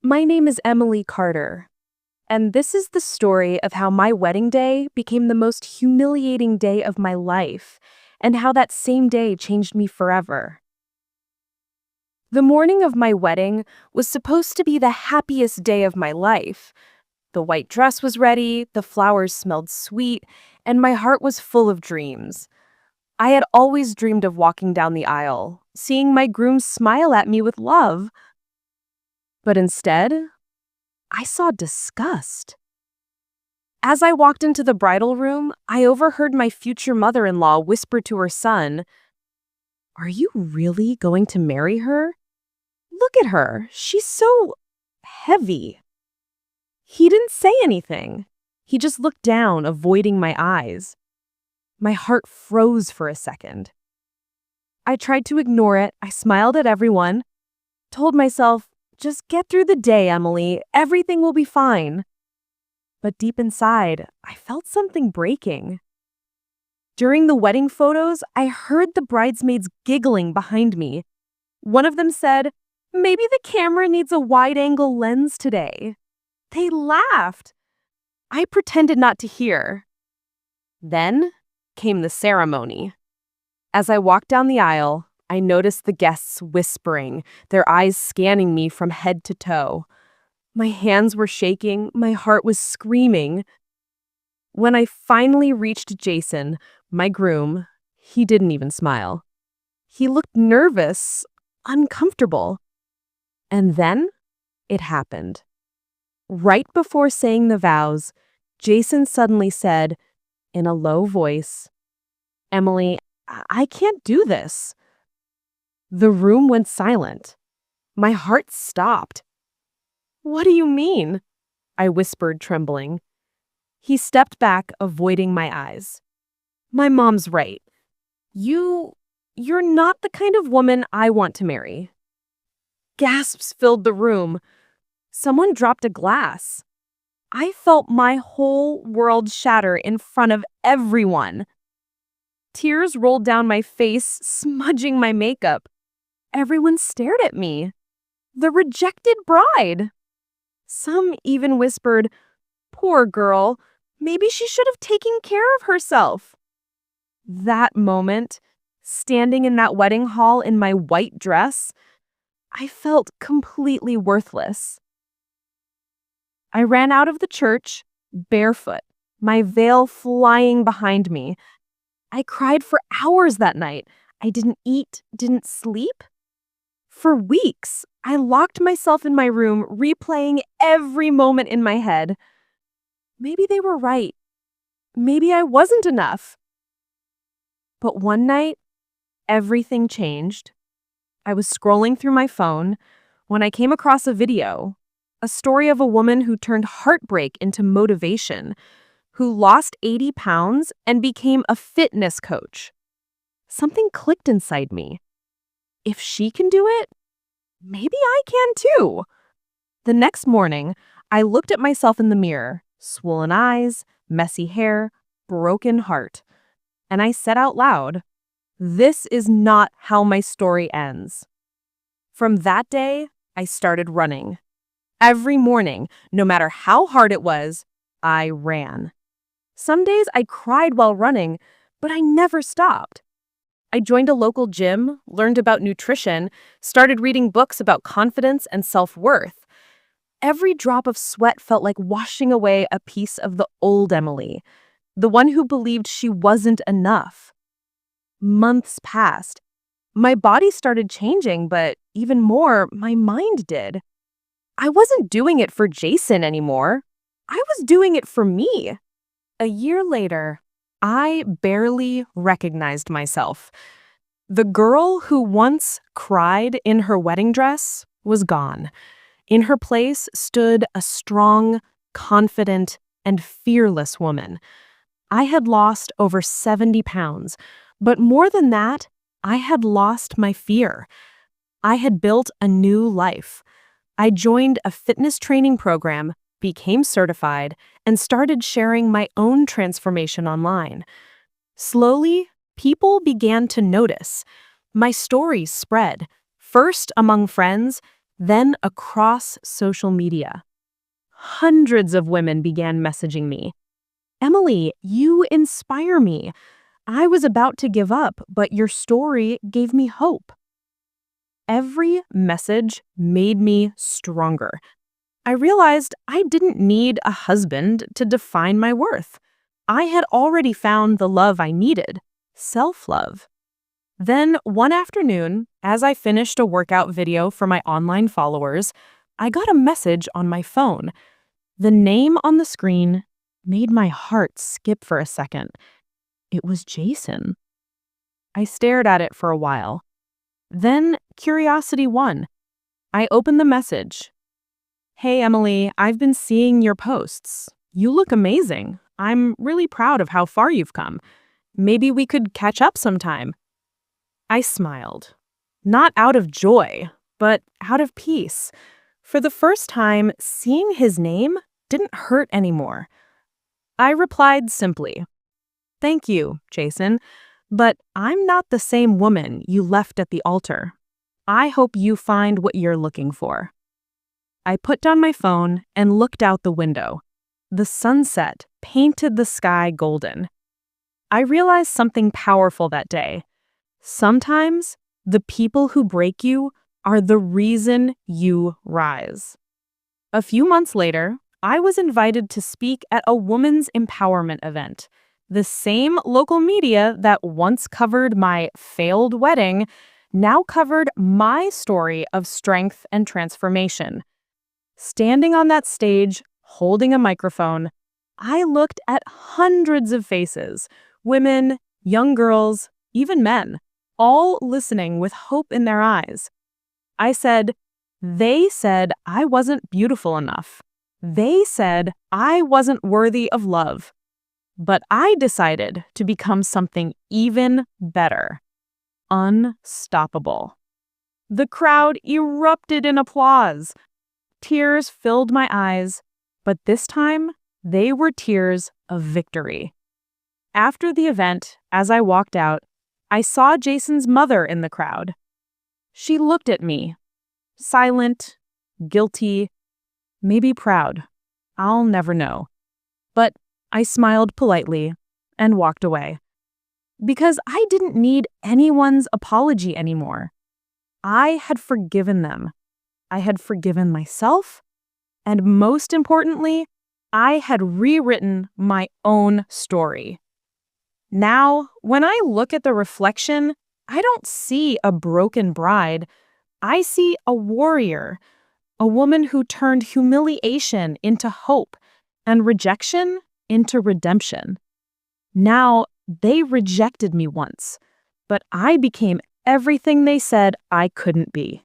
My name is Emily Carter, and this is the story of how my wedding day became the most humiliating day of my life, and how that same day changed me forever. The morning of my wedding was supposed to be the happiest day of my life. The white dress was ready, the flowers smelled sweet, and my heart was full of dreams. I had always dreamed of walking down the aisle, seeing my groom smile at me with love. But instead, I saw disgust. As I walked into the bridal room, I overheard my future mother-in-law whisper to her son, "Are you really going to marry her? Look at her. She's so heavy." He didn't say anything. He just looked down, avoiding my eyes. My heart froze for a second. I tried to ignore it. I smiled at everyone, told myself, "Just get through the day, Emily. Everything will be fine." But deep inside, I felt something breaking. During the wedding photos, I heard the bridesmaids giggling behind me. One of them said, "Maybe the camera needs a wide-angle lens today." They laughed. I pretended not to hear. Then came the ceremony. As I walked down the aisle, I noticed the guests whispering, their eyes scanning me from head to toe. My hands were shaking, my heart was screaming. When I finally reached Jason, my groom, he didn't even smile. He looked nervous, uncomfortable. And then it happened. Right before saying the vows, Jason suddenly said, in a low voice, "Emily, I can't do this." The room went silent. My heart stopped. "What do you mean?" I whispered, trembling. He stepped back, avoiding my eyes. "My mom's right. You're not the kind of woman I want to marry." Gasps filled the room. Someone dropped a glass. I felt my whole world shatter in front of everyone. Tears rolled down my face, smudging my makeup. Everyone stared at me. The rejected bride. Some even whispered, "Poor girl, maybe she should have taken care of herself." That moment, standing in that wedding hall in my white dress, I felt completely worthless. I ran out of the church, barefoot, my veil flying behind me. I cried for hours that night. I didn't eat, didn't sleep. For weeks, I locked myself in my room, replaying every moment in my head. Maybe they were right. Maybe I wasn't enough. But one night, everything changed. I was scrolling through my phone when I came across a video, a story of a woman who turned heartbreak into motivation, who lost 80 pounds and became a fitness coach. Something clicked inside me. If she can do it, maybe I can too. The next morning, I looked at myself in the mirror, swollen eyes, messy hair, broken heart. And I said out loud, "This is not how my story ends." From that day, I started running. Every morning, no matter how hard it was, I ran. Some days I cried while running, but I never stopped. I joined a local gym, learned about nutrition, started reading books about confidence and self-worth. Every drop of sweat felt like washing away a piece of the old Emily, the one who believed she wasn't enough. Months passed. My body started changing, but even more, my mind did. I wasn't doing it for Jason anymore. I was doing it for me. A year later, I barely recognized myself. The girl who once cried in her wedding dress was gone. In her place stood a strong, confident, and fearless woman. I had lost over 70 pounds, but more than that, I had lost my fear. I had built a new life. I joined a fitness training program, became certified, and started sharing my own transformation online. Slowly, people began to notice. My story spread, first among friends, Then across social media, hundreds of women began messaging me. Emily, you inspire me. I was about to give up, but your story gave me hope. Every message made me stronger. I realized I didn't need a husband to define my worth. I had already found the love I needed, self-love. Then, one afternoon, as I finished a workout video for my online followers, I got a message on my phone. The name on the screen made my heart skip for a second. It was Jason. I stared at it for a while. Then curiosity won. I opened the message. Hey, Emily, I've been seeing your posts. You look amazing. I'm really proud of how far you've come. Maybe we could catch up sometime. I smiled. Not out of joy, but out of peace. For the first time, seeing his name didn't hurt anymore. I replied simply, "Thank you, Jason, but I'm not the same woman you left at the altar. I hope you find what you're looking for." I put down my phone and looked out the window. The sunset painted the sky golden. I realized something powerful that day. Sometimes the people who break you are the reason you rise. A few months later, I was invited to speak at a women's empowerment event. The same local media that once covered my failed wedding now covered my story of strength and transformation. Standing on that stage, holding a microphone, I looked at hundreds of faces, women, young girls, even men, all listening with hope in their eyes. I said, they said I wasn't beautiful enough. They said I wasn't worthy of love. But I decided to become something even better. Unstoppable. The crowd erupted in applause. Tears filled my eyes, but this time they were tears of victory. After the event, as I walked out, I saw Jason's mother in the crowd. She looked at me, silent, guilty, maybe proud. I'll never know. But I smiled politely and walked away. Because I didn't need anyone's apology anymore. I had forgiven them. I had forgiven myself. And most importantly, I had rewritten my own story. Now, when I look at the reflection, I don't see a broken bride. I see a warrior, a woman who turned humiliation into hope and rejection into redemption. Now, they rejected me once, but I became everything they said I couldn't be.